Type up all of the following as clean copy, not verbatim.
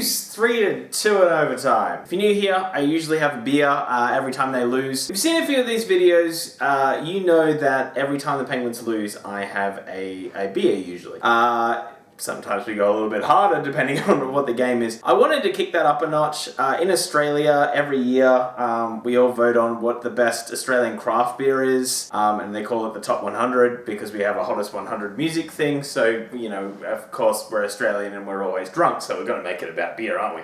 lose 3-2 in overtime. If you're new here, I usually have a beer every time they lose. If you've seen a few of these videos, you know that every time the Penguins lose, I have a beer usually. Sometimes we go a little bit harder depending on what the game is. I wanted to kick that up a notch. In Australia, every year, we all vote on what the best Australian craft beer is, and they call it the Top 100 because we have a Hottest 100 music thing. So, you know, of course, we're Australian and we're always drunk, so we're going to make it about beer, aren't we?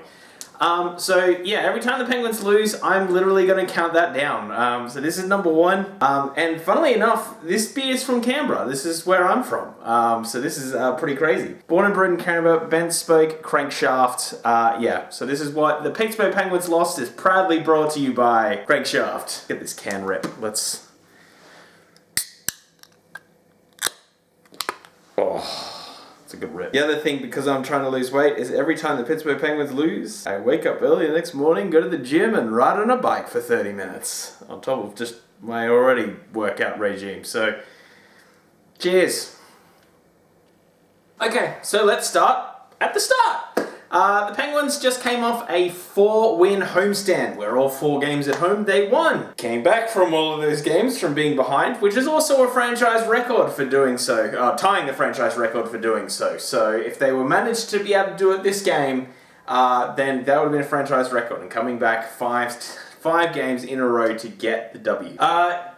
So yeah, every time the Penguins lose, I'm literally going to count that down. So this is number 1. And funnily enough, this beer is from Canberra. This is where I'm from. So this is pretty crazy. Born and bred in Canberra, bent spoke, crankshaft. Yeah, so this is what the Pittsburgh Penguins lost is proudly brought to you by Crankshaft. Get this can rip. Let's... Oh... It's a good rip. The other thing, because I'm trying to lose weight, is every time the Pittsburgh Penguins lose, I wake up early the next morning, go to the gym, and ride on a bike for 30 minutes. On top of just my already workout regime. So, cheers. Okay, so let's start at the start. The Penguins just came off a 4-win homestand, where all 4 games at home they won. Came back from all of those games from being behind, which is also a franchise record for doing so, tying the franchise record for doing so. So if they were managed to be able to do it this game, then that would have been a franchise record. And coming back 5 games in a row to get the W.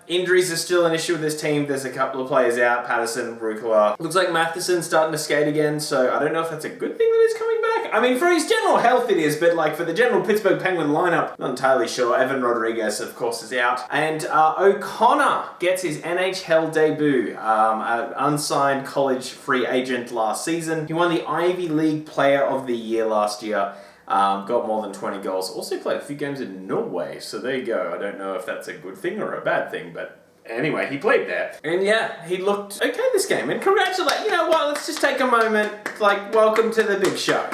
Injuries are still an issue with this team. There's a couple of players out, Patterson, Rukala. Looks like Matheson's starting to skate again, so I don't know if that's a good thing that he's coming back. I mean, for his general health it is, but like for the general Pittsburgh Penguin lineup, not entirely sure. Evan Rodriguez, of course, is out. And O'Connor gets his NHL debut. An unsigned college free agent last season. He won the Ivy League Player of the Year last year. Got more than 20 goals. Also played a few games in Norway, so there you go. I don't know if that's a good thing or a bad thing, but anyway, he played there. And yeah, he looked okay this game. And congratulate, you know what, let's just take a moment, like, welcome to the big show.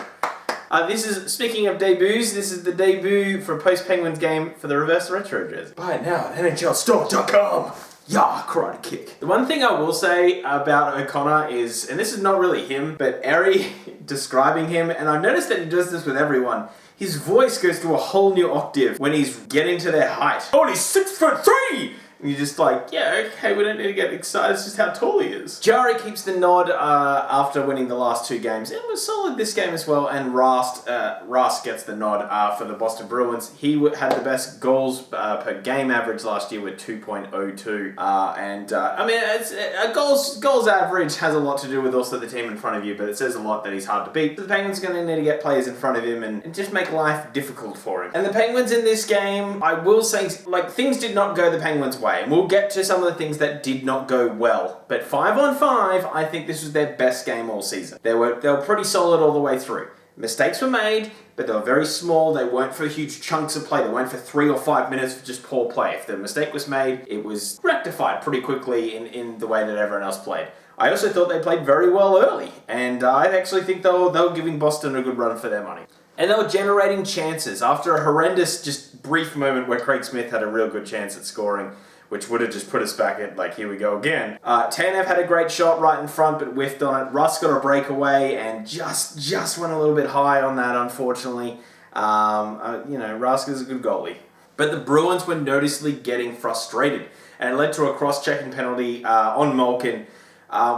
This is, speaking of debuts, this is the debut for a post-Penguins game for the reverse retro jersey. Buy it now at NHLstore.com. Yeah, karate kick. The one thing I will say about O'Connor is, and this is not really him, but Eri describing him, and I've noticed that he does this with everyone, his voice goes to a whole new octave when he's getting to their height. Oh, he's 6'3"! And you're just like, yeah, okay, we don't need to get excited, it's just how tall he is. Jari keeps the nod after winning the last 2 games. It was solid this game as well, and Rask gets the nod for the Boston Bruins. He had the best goals per game average last year with 2.02. I mean, goals average has a lot to do with also the team in front of you, but it says a lot that he's hard to beat. So the Penguins are going to need to get players in front of him and just make life difficult for him. And the Penguins in this game, I will say, like, things did not go the Penguins' way. And we'll get to some of the things that did not go well. But 5-on-5, I think this was their best game all season. They were pretty solid all the way through. Mistakes were made, but they were very small. They weren't for huge chunks of play. They weren't for 3 or 5 minutes of just poor play. If the mistake was made, it was rectified pretty quickly in the way that everyone else played. I also thought they played very well early. And I actually think they were giving Boston a good run for their money. And they were generating chances. After a horrendous, just brief moment where Craig Smith had a real good chance at scoring, which would have just put us back at, like, here we go again. Tanev had a great shot right in front, but whiffed on it. Russ got a breakaway and just went a little bit high on that, unfortunately. You know, Russ is a good goalie. But the Bruins were noticeably getting frustrated, and it led to a cross-checking penalty on Malkin,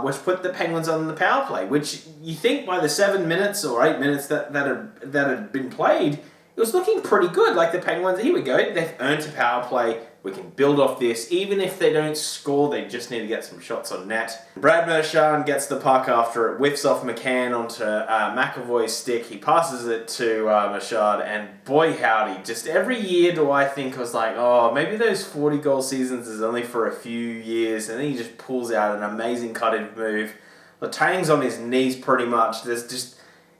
which put the Penguins on the power play, which you think by the 7 minutes or 8 minutes that had been played, it was looking pretty good. Like the Penguins, here we go, they've earned a power play. We can build off this. Even if they don't score, they just need to get some shots on net. Brad Marchand gets the puck after it whiffs off McCann onto McAvoy's stick. He passes it to Marchand, and boy howdy, just every year do I think I was like, oh, maybe those 40-goal seasons is only for a few years, and then he just pulls out an amazing cut-in move. Letang's on his knees pretty much.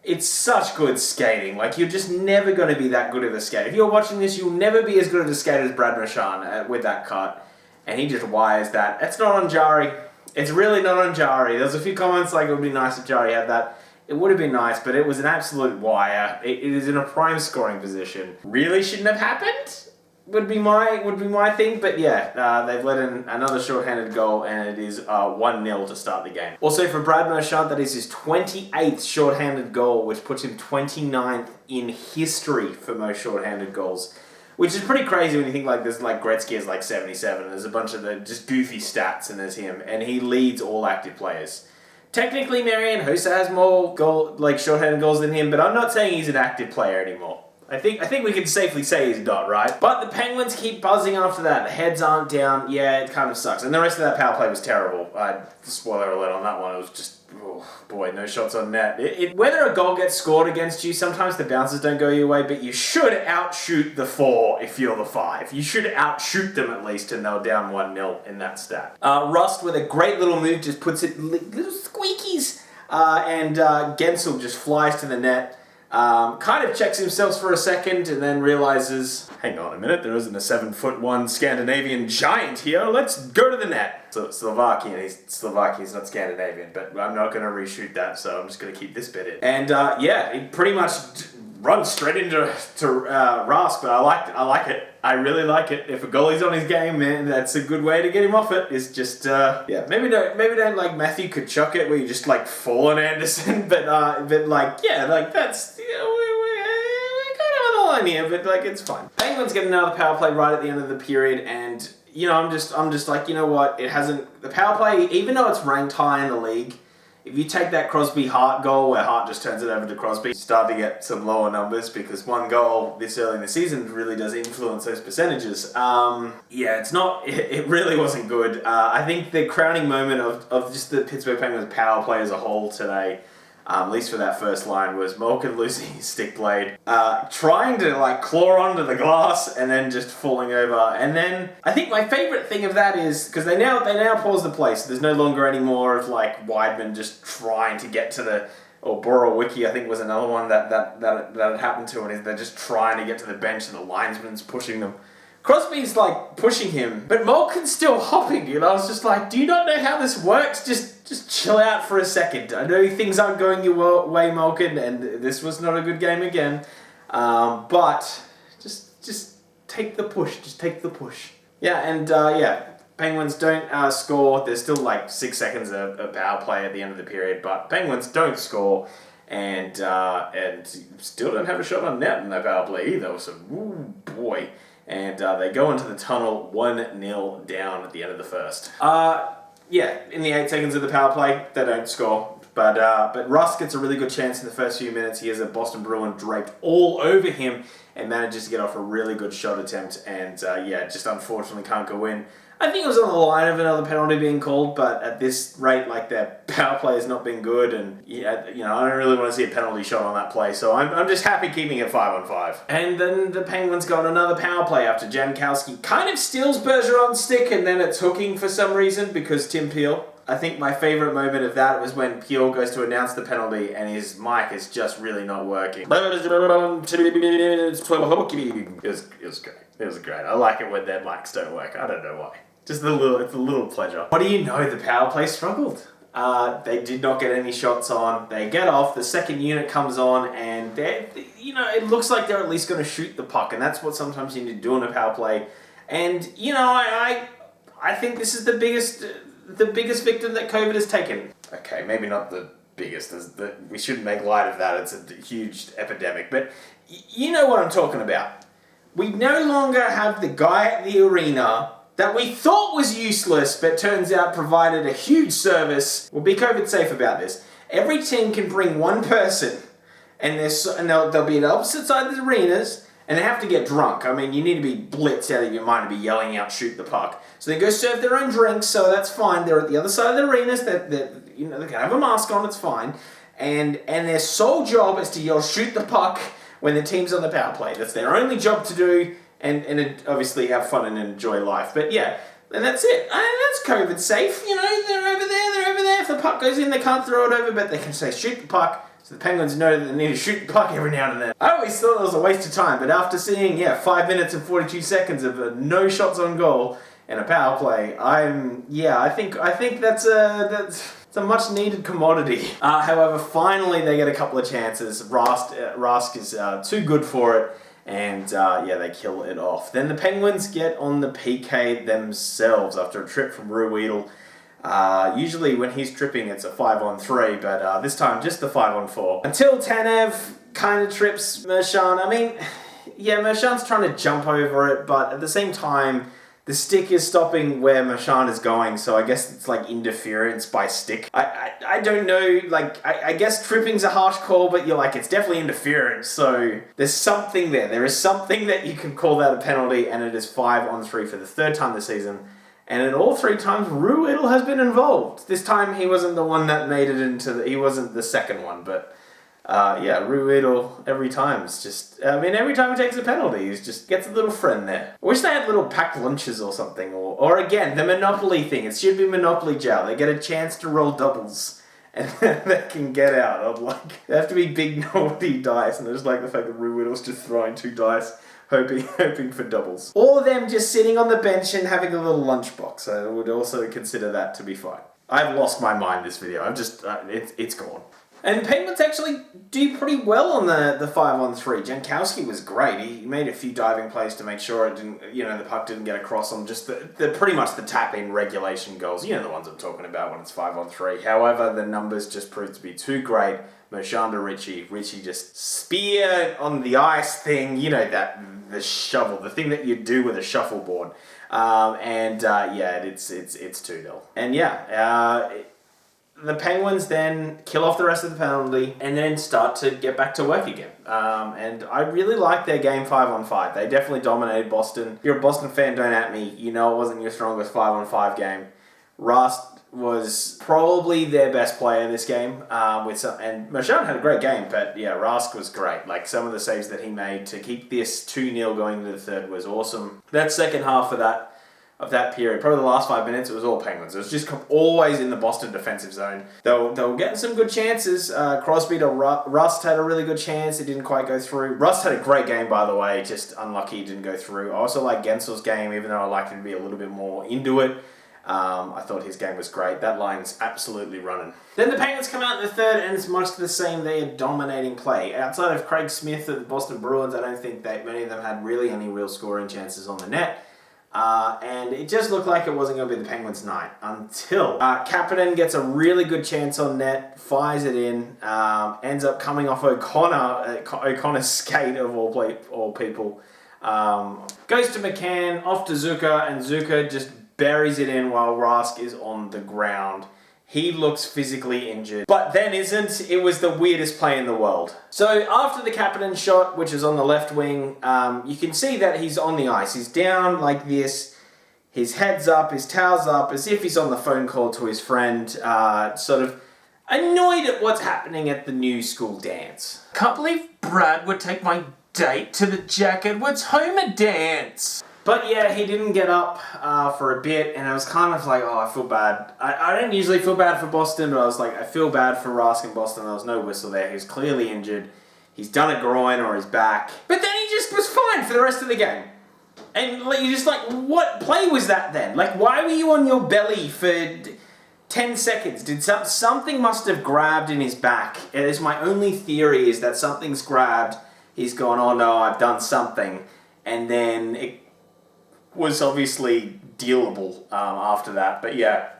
It's such good skating. Like, you're just never going to be that good of a skater. If you're watching this, you'll never be as good of a skater as Brad Marchand with that cut. And he just wires that. It's not on Jari. It's really not on Jari. There's a few comments like it would be nice if Jari had that. It would have been nice, but it was an absolute wire. It is in a prime scoring position. Really shouldn't have happened? would be my thing, but yeah, they've let in another shorthanded goal, and it is 1-0 to start the game. Also for Brad Marchand, that is his 28th shorthanded goal, which puts him 29th in history for most shorthanded goals, which is pretty crazy when you think like there's like Gretzky is like 77, and there's a bunch of the just goofy stats, and there's him, and he leads all active players. Technically, Marian Hossa has more shorthanded goals than him, but I'm not saying he's an active player anymore. I think we can safely say he's not, right? But the Penguins keep buzzing after that. The heads aren't down. Yeah, it kind of sucks. And the rest of that power play was terrible. Spoiler alert on that one. It was just, oh boy, no shots on net. Whether a goal gets scored against you, sometimes the bounces don't go your way, but you should outshoot the 4 if you're the 5. You should outshoot them at least, and they're down 1-0 in that stat. Rust, with a great little move, just puts it little squeakies, and Gensel just flies to the net. Kind of checks himself for a second and then realizes, hang on a minute, there isn't a 7'1" Scandinavian giant here, let's go to the net. So Slovakian, he's not Scandinavian, but I'm not going to reshoot that, so I'm just going to keep this bit in. And he pretty much runs straight into Rask, but I like it. I really like it. If a goalie's on his game, man, that's a good way to get him off it. Is just maybe don't like Matthew Tkachuk it where you just like fall on Anderson, but that's we're kind of on the line here, but like it's fine. Penguins get another power play right at the end of the period, and I'm just like, you know what? It hasn't, the power play, even though it's ranked high in the league. If you take that Crosby-Hart goal where Hart just turns it over to Crosby, you start to get some lower numbers because one goal this early in the season really does influence those percentages. It really wasn't good. I think the crowning moment of just the Pittsburgh Penguins power play as a whole today, at least for that first line, was Malkin losing his stick blade, trying to like claw onto the glass and then just falling over. And then I think my favourite thing of that is because they now pause the play, so there's no longer any more of like Weidman just trying to get to the, or Borowicki I think was another one that had happened to, and they're just trying to get to the bench and the linesman's pushing them. Crosby's like pushing him, but Malkin's still hopping, I was just like, do you not know how this works? Just chill out for a second. I know things aren't going your way, Malkin, and this was not a good game again. But just take the push. Just take the push. Yeah, and Penguins don't score. There's still like 6 seconds of power play at the end of the period, but Penguins don't score, and still don't have a shot on net in that power play either. So, ooh boy. And they go into the tunnel 1-0 down at the end of the first. In the 8 seconds of the power play, they don't score. But Russ gets a really good chance in the first few minutes. He has a Boston Bruin draped all over him and manages to get off a really good shot attempt. And just unfortunately can't go in. I think it was on the line of another penalty being called, but at this rate, like their power play has not been good, and I don't really want to see a penalty shot on that play, so I'm just happy keeping it 5-on-5. And then the Penguins got another power play after Jankowski kind of steals Bergeron's stick, and then it's hooking for some reason because Tim Peel. I think my favourite moment of that was when Peel goes to announce the penalty and his mic is just really not working. It was great. It was great. I like it when their mics don't work. I don't know why. Just it's a little pleasure. What do you know? The power play struggled. They did not get any shots on. They get off. The second unit comes on, and it looks like they're at least going to shoot the puck, and that's what sometimes you need to do in a power play. And I think this is the biggest victim that COVID has taken. Okay, maybe not the biggest. We shouldn't make light of that. It's a huge epidemic, but you know what I'm talking about. We no longer have the guy at the arena that we thought was useless, but turns out provided a huge service. We'll be COVID safe about this. Every team can bring one person, and they'll be at opposite sides of the arenas, and they have to get drunk. I mean, you need to be blitzed out of your mind to be yelling out, shoot the puck. So they go serve their own drinks, so that's fine. They're at the other side of the arenas. They can have a mask on, it's fine. And their sole job is to yell, shoot the puck when the team's on the power play. That's their only job to do. And obviously have fun and enjoy life. But yeah, and that's it. That's COVID safe. They're over there. If the puck goes in, they can't throw it over, but they can say shoot the puck. So the Penguins know that they need to shoot the puck every now and then. I always thought it was a waste of time, but after seeing 5 minutes and 42 seconds of no shots on goal and a power play, I think that's a much needed commodity. However, finally they get a couple of chances. Rask is too good for it. And yeah, they kill it off. Then the Penguins get on the PK themselves after a trip from Ruedel. Usually when he's tripping it's a 5-on-3, but this time just the 5-on-4. Until Tanev kind of trips Mershon. I mean, yeah, Mershon's trying to jump over it, but at the same time, the stick is stopping where Mershon is going, so I guess it's like interference by stick. I don't know, like, I guess tripping's a harsh call, but you're like, it's definitely interference, so there's something there. There is something that you can call that a penalty, and it is 5-on-3 for the third time this season. And in all three times, Ruedel has been involved. This time he wasn't the one that made it into he wasn't the second one, but yeah, Ruedel every time is just, I mean, every time he takes a penalty, he just gets a little friend there. I wish they had little packed lunches or something, or again, the Monopoly thing. It should be Monopoly jail. They get a chance to roll doubles, and then they can get out. I'd like, they have to be big naughty dice, and I just like the fact that Ruedel's just throwing 2 dice, hoping for doubles. Or them just sitting on the bench and having a little lunchbox. I would also consider that to be fine. I've lost my mind this video. I've just, it's gone. And Penguins actually do pretty well on the 5-on-3. Jankowski was great. He made a few diving plays to make sure it didn't, the puck didn't get across on just the pretty much the tap-in regulation goals. You know the ones I'm talking about when it's 5-on-3. However, the numbers just proved to be too great. Mershon to Richie. Richie just spear on the ice thing. You know that, the shovel, the thing that you do with a shuffleboard. Yeah, it's 2-0. And yeah, the Penguins then kill off the rest of the penalty and then start to get back to work again. And I really like their game 5-on-5. They definitely dominated Boston. If you're a Boston fan, don't at me. You know it wasn't your strongest 5-on-5 game. Rust was probably their best player this game. And Mershon had a great game, but yeah, Rask was great. Like, some of the saves that he made to keep this 2-0 going into the third was awesome. That second half of that period, probably the last 5 minutes, it was all Penguins. It was just always in the Boston defensive zone. They were getting some good chances. Crosby to Rust had a really good chance. It didn't quite go through. Rust had a great game, by the way, just unlucky it didn't go through. I also like Gensel's game, even though I liked him to be a little bit more into it. I thought his game was great. That line's absolutely running. Then the Penguins come out in the third, and it's much the same. They are dominating play. Outside of Craig Smith of the Boston Bruins, I don't think that many of them had really any real scoring chances on the net. And it just looked like it wasn't going to be the Penguins' night until Kapanen gets a really good chance on net, fires it in, ends up coming off O'Connor's skate of all people. Goes to McCann, off to Zucker, and Zucker just buries it in while Rask is on the ground. He looks physically injured, but then isn't. It was the weirdest play in the world. So after the Kapanen shot, which is on the left wing, you can see that he's on the ice. He's down like this. His head's up, his towel's up, as if he's on the phone call to his friend, sort of annoyed at what's happening at the new school dance. Can't believe Brad would take my date to the Jack Edwards Homer dance. But yeah, he didn't get up for a bit, and I was kind of like, oh, I feel bad. I don't usually feel bad for Boston, but I was like, I feel bad for Rask in Boston. There was no whistle there. He was clearly injured. He's done a groin or his back. But then he just was fine for the rest of the game. And like, you're just like, what play was that then? Like, why were you on your belly for 10 seconds? Did something must have grabbed in his back? It is my only theory is that something's grabbed. He's gone, oh no, I've done something. And then it was obviously dealable after that, but yeah.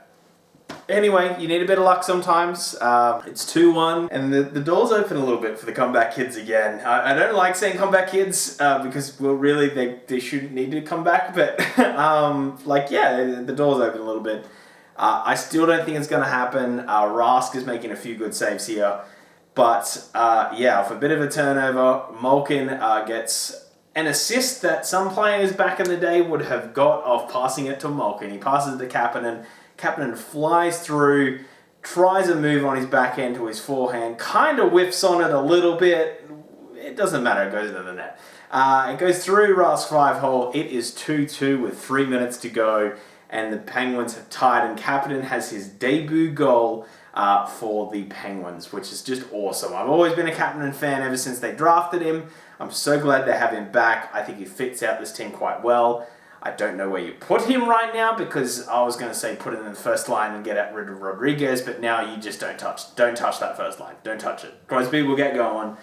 Anyway, you need a bit of luck sometimes. It's 2-1, and the door's open a little bit for the comeback kids again. I don't like saying comeback kids because, well, really, they shouldn't need to come back, but the door's open a little bit. I still don't think it's going to happen. Rask is making a few good saves here, but for a bit of a turnover, Malkin gets an assist that some players back in the day would have got off passing it to Malkin. He passes it to Kapanen. Kapanen flies through, tries a move on his backhand to his forehand, kind of whiffs on it a little bit. It doesn't matter, it goes into the net. It goes through Rask 5-hole. It is 2-2 with 3 minutes to go, and the Penguins have tied, and Kapanen has his debut goal for the Penguins, which is just awesome. I've always been a Kapanen fan ever since they drafted him. I'm so glad they have him back. I think he fits out this team quite well. I don't know where you put him right now because I was going to say put him in the first line and get rid of Rodriguez, but now you just don't touch that first line. Don't touch it. Crosby will get going.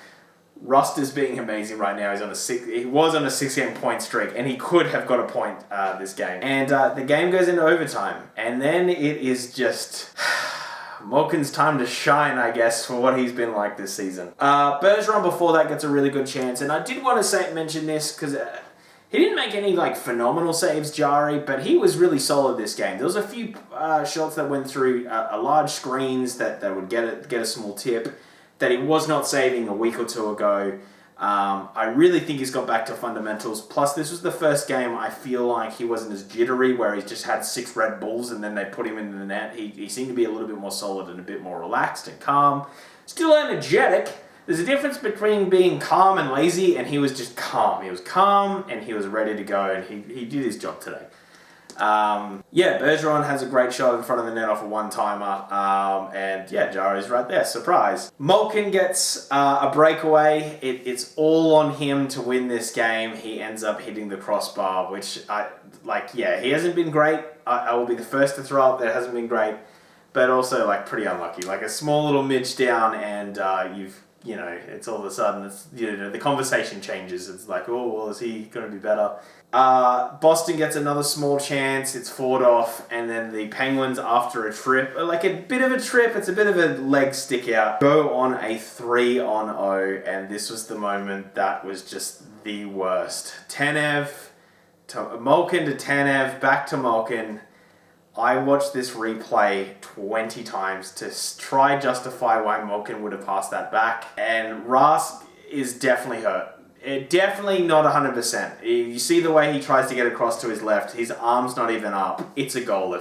Rust is being amazing right now. He was on a 6-game point streak, and he could have got a point this game. And the game goes into overtime, and then it is just Malkin's time to shine, I guess, for what he's been like this season. Bergeron before that gets a really good chance, and I did want to mention this because he didn't make any like phenomenal saves, Jari, but he was really solid this game. There was a few shots that went through large screens that would get a small tip that he was not saving a week or two ago. I really think he's got back to fundamentals. Plus, this was the first game I feel like he wasn't as jittery, where he just had 6 Red Bulls and then they put him into the net. He seemed to be a little bit more solid and a bit more relaxed and calm. Still energetic. There's a difference between being calm and lazy, and he was just calm. He was calm and he was ready to go, and he did his job today. Bergeron has a great shot in front of the net off a one-timer, and Jari's right there, surprise. Malkin gets a breakaway. It's all on him to win this game. He ends up hitting the crossbar, which he hasn't been great. I will be the first to throw up that hasn't been great, but also pretty unlucky. Like a small little midge down, and it's all of a sudden, the conversation changes. It's like, oh, well, is he going to be better? Boston gets another small chance. It's fought off, and then the Penguins, after a trip, it's a bit of a leg stick out, go on a 3-on-0, and this was the moment that was just the worst. Tanev to Malkin to Tanev, back to Malkin. I watched this replay 20 times to try justify why Malkin would have passed that back, and Rask is definitely hurt. Definitely not 100%. You see the way he tries to get across to his left, his arm's not even up. It's a goal.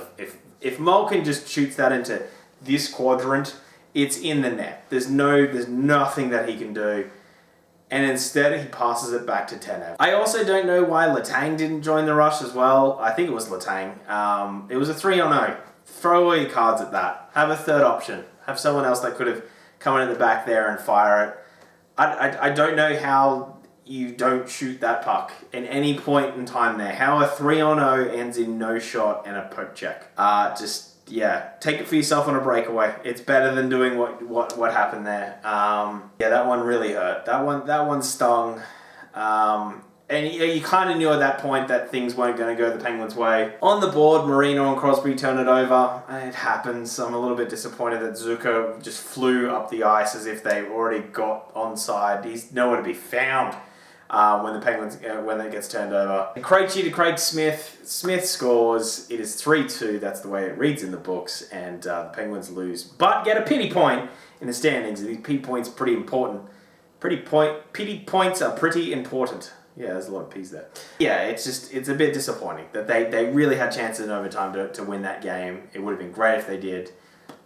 If Malkin just shoots that into this quadrant, it's in the net. There's nothing that he can do. And instead, he passes it back to Tanev. I also don't know why Letang didn't join the rush as well. I think it was Letang. It was a 3-on-0. Throw all your cards at that. Have a third option. Have someone else that could have come in at the back there and fire it. I don't know how you don't shoot that puck at any point in time there. How a 3-on-0 ends in no shot and a poke check. Take it for yourself on a breakaway. It's better than doing what happened there. That one really hurt. That one stung. And you kind of knew at that point that things weren't going to go the Penguins' way. On the board, Marino and Crosby turn it over. It happens. I'm a little bit disappointed that Zucker just flew up the ice as if they already got onside. He's nowhere to be found when the Penguins when it gets turned over. Krejci to Craig Smith. Smith scores. It is 3-2. That's the way it reads in the books, and the Penguins lose, but get a pity point in the standings. These pity points pretty important. Pity points are pretty important. Yeah, there's a lot of P's there. Yeah, it's a bit disappointing that they really had chances in overtime to win that game. It would have been great if they did.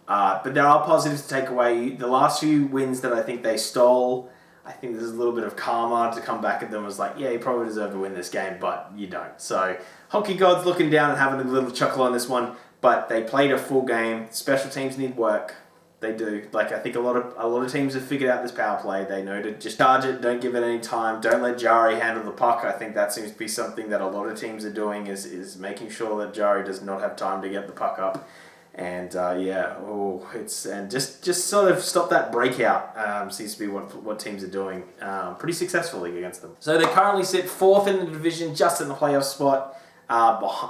But there are positives to take away. The last few wins that I think they stole, I think there's a little bit of karma to come back at them. It was like, yeah, you probably deserve to win this game, but you don't. So, hockey gods looking down and having a little chuckle on this one, but they played a full game. Special teams need work. They do. I think a lot of teams have figured out this power play. They know to just charge it, don't give it any time, don't let Jari handle the puck. I think that seems to be something that a lot of teams are doing is making sure that Jari does not have time to get the puck up. And just sort of stop that breakout seems to be what teams are doing pretty successfully against them. So they currently sit 4th in the division, just in the playoff spot.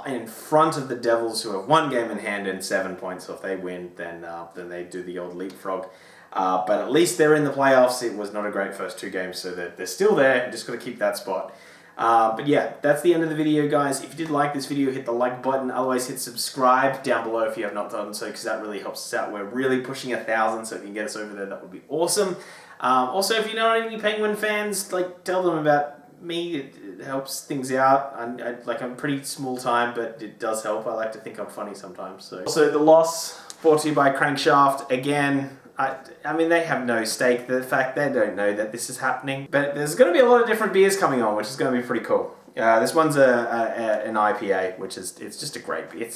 In front of the Devils, who have 1 game in hand and 7 points. So if they win, then they do the old leapfrog. But at least they're in the playoffs. It was not a great first 2 games, so they're still there. Just got to keep that spot. But yeah, that's the end of the video, guys. If you did like this video, hit the like button. Otherwise, hit subscribe down below if you have not done so, because that really helps us out. We're really pushing 1,000, so if you can get us over there, that would be awesome. Also, if you know any Penguin fans, tell them about me. It helps things out. I'm pretty small time, but it does help. I like to think I'm funny sometimes. So also, the loss brought to you by Crankshaft again. I mean, they have no stake. The fact they don't know that this is happening, but there's going to be a lot of different beers coming on, which is going to be pretty cool. This one's an IPA, which is just a great beer.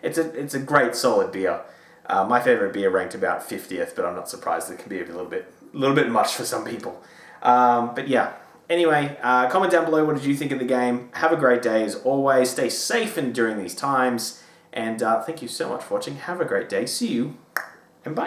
It's a great solid beer. My favorite beer ranked about 50th, but I'm not surprised. It can be a little bit much for some people. But yeah. Anyway, comment down below what did you think of the game. Have a great day as always. Stay safe during these times. And thank you so much for watching. Have a great day. See you and bye.